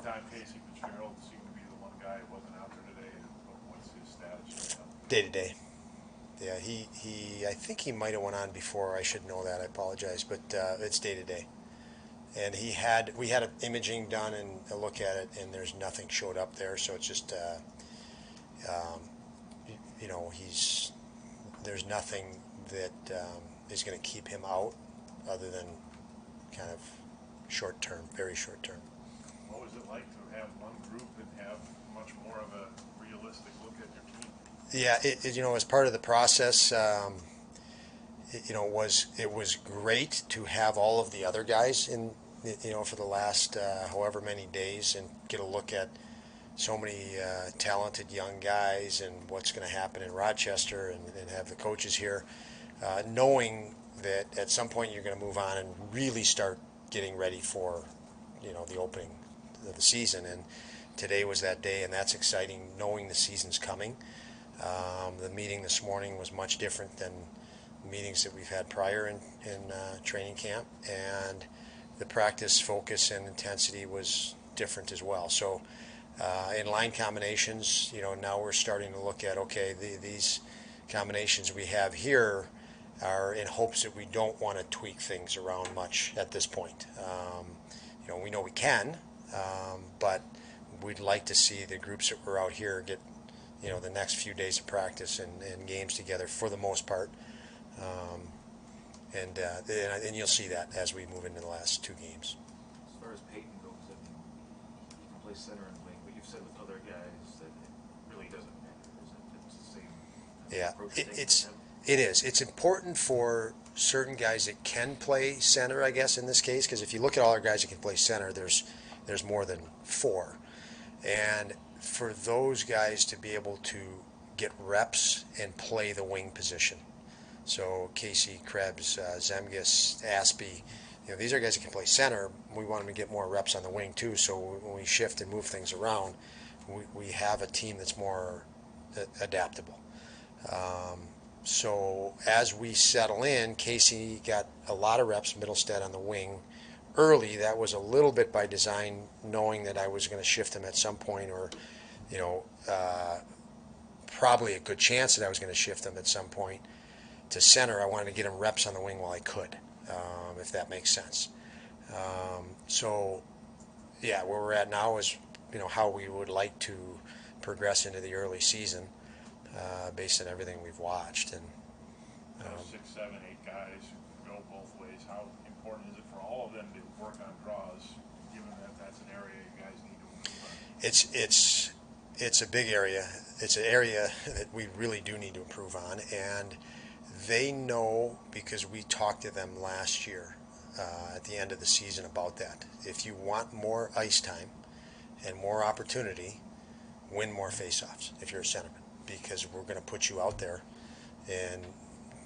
time, Casey Fitzgerald seemed to be the one guy who wasn't out there today. What's his status right now? Day to day. Yeah, I think he might have went on before. I should know that. I apologize, but it's day to day. And we had imaging done and a look at it, and there's nothing showed up there. So it's just, um, there's nothing that is going to keep him out, other than kind of short term, very short term. What was it like to have one group and have much more of a realistic look at your team? Yeah, as part of the process, it was great to have all of the other guys in, for the last however many days, and get a look at so many talented young guys and what's going to happen in Rochester, and have the coaches here, knowing that at some point you're going to move on and really start getting ready for, the opening of the season. And today was that day, and that's exciting, knowing the season's coming. The meeting this morning was much different than meetings that we've had prior in training camp, and the practice focus and intensity was different as well. So in line combinations, now we're starting to look at, okay, these combinations we have here are in hopes that we don't want to tweak things around much at this point. We know we can, but we'd like to see the groups that were out here get, the next few days of practice and games together for the most part. And you'll see that as we move into the last two games. As far as Peyton goes, I mean, you can play center and wing, but you've said with other guys that it really doesn't matter. It's the same Yeah, approach it is. It's important for certain guys that can play center, I guess, in this case, because if you look at all our guys that can play center, there's more than four. And for those guys to be able to get reps and play the wing position. So Casey, Krebs, Zemgus, Aspie, these are guys that can play center. We want them to get more reps on the wing too. So when we shift and move things around, we have a team that's more adaptable. So as we settle in, Casey got a lot of reps, Middlestead on the wing. Early, that was a little bit by design, knowing that I was going to shift him at some point, or, probably a good chance that I was going to shift him at some point to center. I wanted to get him reps on the wing while I could, if that makes sense. So, yeah, where we're at now is, how we would like to progress into the early season, based on everything we've watched. And 6, 7, 8 guys who go both ways. How important is it for all of them to work on draws, given that that's an area you guys need to improve on? it's a big area. It's an area that we really do need to improve on, and they know, because we talked to them last year at the end of the season about that. If you want more ice time and more opportunity, win more faceoffs if you're a centerman, because we're going to put you out there in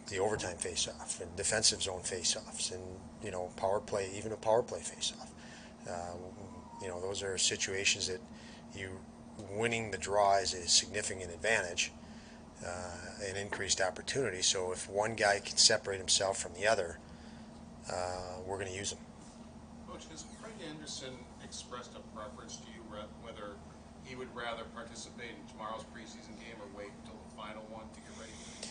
the overtime faceoff and defensive zone faceoffs, and power play, even a power play faceoff. Those are situations that winning the draw is a significant advantage, an increased opportunity. So if one guy can separate himself from the other, we're going to use him. Coach, has Craig Anderson expressed a preference to you whether he would rather participate in tomorrow's preseason game or wait until the final one to get ready for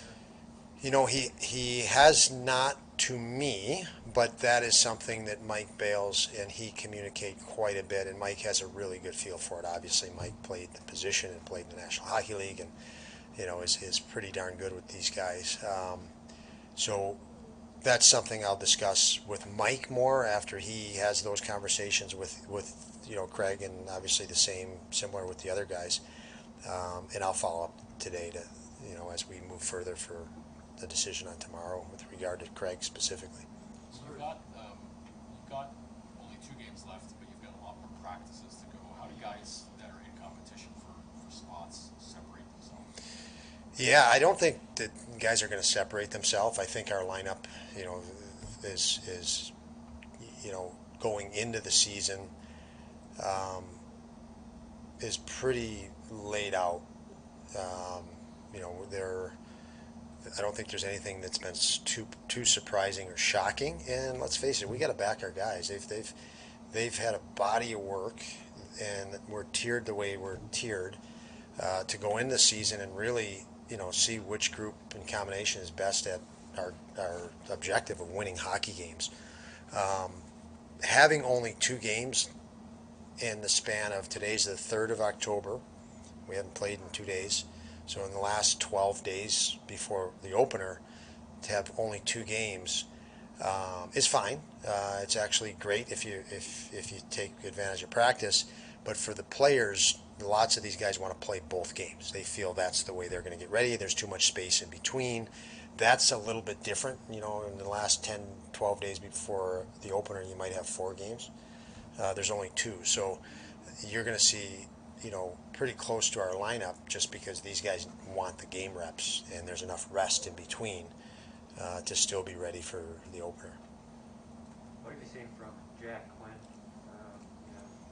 the year? He has not to me, but that is something that Mike Bales and he communicate quite a bit, and Mike has a really good feel for it. Obviously, Mike played the position and played in the National Hockey League, and is pretty darn good with these guys. So that's something I'll discuss with Mike more after he has those conversations with Craig, and obviously similar with the other guys. And I'll follow up today to as we move further for the decision on tomorrow with regard to Craig specifically. So you've got only 2 games left, but you've got a lot more practices to go. How do guys that are in competition for spots separate themselves? Yeah, I don't think that guys are going to separate themselves. I think our lineup, is going into the season, is pretty laid out. I don't think there's anything that's been too surprising or shocking. And let's face it, we got to back our guys. They've had a body of work and we're tiered the way we're tiered to go into the season and really, see which group and combination is best at our objective of winning hockey games. Having only 2 games in the span of today's the 3rd of October, we haven't played in 2 days, so in the last 12 days before the opener, to have only 2 games is fine. It's actually great if you take advantage of practice. But for the players, lots of these guys want to play both games. They feel that's the way they're going to get ready. There's too much space in between. That's a little bit different. In the last 10, 12 days before the opener, you might have 4 games. There's only 2. So you're going to see, pretty close to our lineup just because these guys want the game reps and there's enough rest in between to still be ready for the opener. What have you seen from Jack Quinn,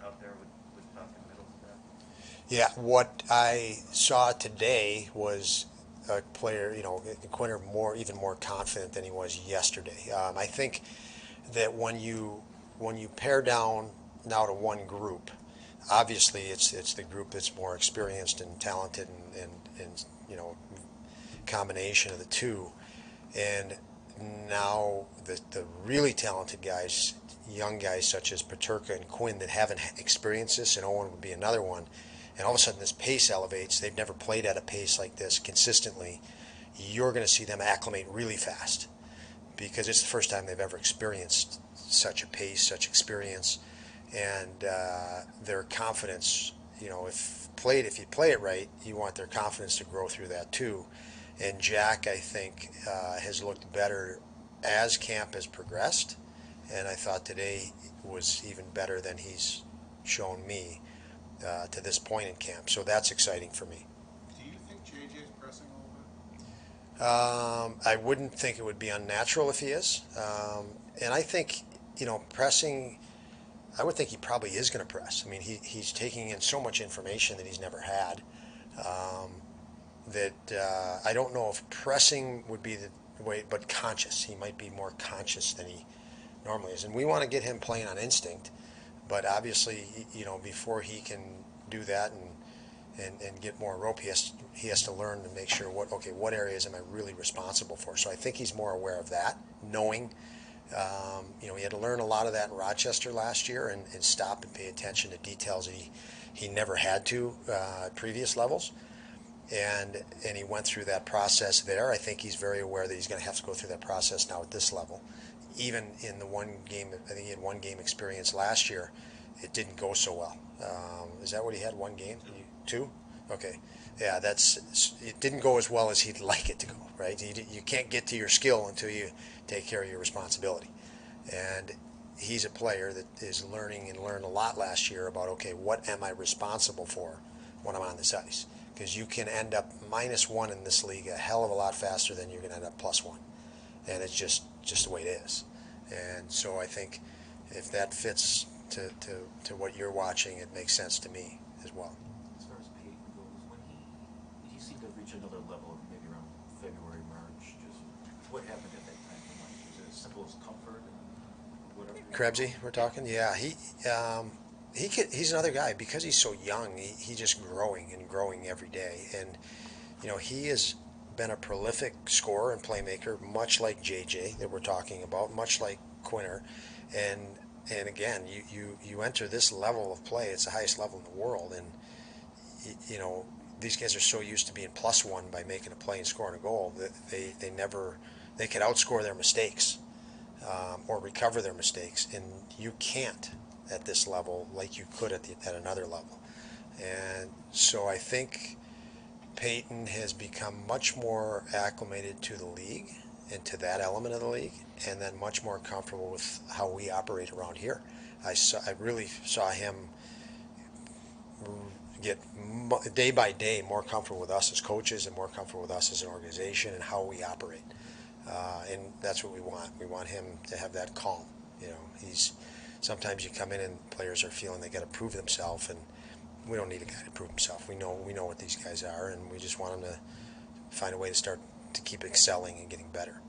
out there with Puck in the middle stuff? Yeah, what I saw today was a player, Quinn even more confident than he was yesterday. I think that when you pare down now to one group, obviously it's the group that's more experienced and talented and combination of the two. And now the really talented guys, young guys such as Peterka and Quinn that haven't experienced this, and Owen would be another one, and all of a sudden this pace elevates. They've never played at a pace like this consistently. You're going to see them acclimate really fast because it's the first time they've ever experienced such a pace, such experience, and their confidence, if you play it right, you want their confidence to grow through that too. And Jack, I think, has looked better as camp has progressed, and I thought today was even better than he's shown me to this point in camp. So that's exciting for me. Do you think JJ's pressing a little bit? I wouldn't think it would be unnatural if he is. And I think, pressing, I would think he probably is going to press. I mean, he's taking in so much information that he's never had. That I don't know if pressing would be the way, but conscious. He might be more conscious than he normally is. And we want to get him playing on instinct, but obviously, before he can do that and get more rope, he has to learn to make sure what areas am I really responsible for. So I think he's more aware of that, knowing, he had to learn a lot of that in Rochester last year and stop and pay attention to details that he never had to at previous levels. And he went through that process there. I think he's very aware that he's going to have to go through that process now at this level. Even in the one game, I think he had 1 game experience last year, it didn't go so well. Is that what he had, 1 game? 2? Okay. Yeah, it didn't go as well as he'd like it to go, right? You can't get to your skill until you take care of your responsibility. And he's a player that is learning and learned a lot last year about, what am I responsible for when I'm on this ice? Because you can end up -1 in this league a hell of a lot faster than you're going to end up +1. And it's just the way it is. And so I think if that fits to what you're watching, it makes sense to me as well. As far as Peyton goes, he seemed to reach another level maybe around February, March. Just what happened at that time? Was it as simple as comfort and whatever? Krebsy, we're talking? Yeah, he's another guy because he's so young. He's just growing and growing every day, and he has been a prolific scorer and playmaker, much like JJ that we're talking about, much like Quinner, and again, you enter this level of play. It's the highest level in the world, and these guys are so used to being +1 by making a play and scoring a goal that they could outscore their mistakes or recover their mistakes, and you can't at this level like you could at another level. And so I think Peyton has become much more acclimated to the league and to that element of the league, and then much more comfortable with how we operate around here. I really saw him get day by day more comfortable with us as coaches and more comfortable with us as an organization and how we operate. And that's what we want. We want him to have that calm. Sometimes you come in and players are feeling they got to prove themselves, and we don't need a guy to prove himself. We know what these guys are, and we just want him to find a way to start to keep excelling and getting better.